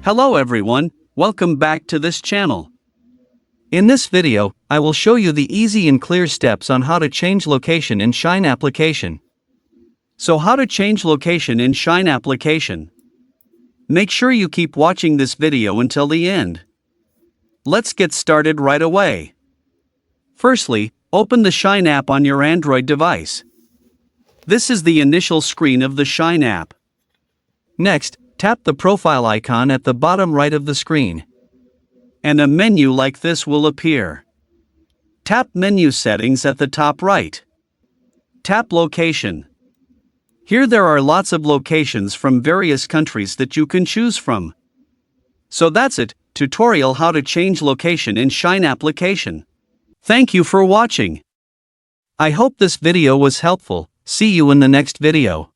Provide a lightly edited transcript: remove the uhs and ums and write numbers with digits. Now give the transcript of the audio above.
Hello everyone, welcome back to this channel. In this video, I will show you the easy and clear steps on how to change location in Shein application. So how to change location in Shein application? Make sure you keep watching this video until the end. Let's get started right away. Firstly, open the Shein app on your Android device. This is the initial screen of the Shein app. Next, tap the profile icon at the bottom right of the screen, and a menu like this will appear. Tap Menu Settings at the top right. Tap Location. Here there are lots of locations from various countries that you can choose from. So that's it, tutorial how to change location in Shein application. Thank you for watching. I hope this video was helpful. See you in the next video.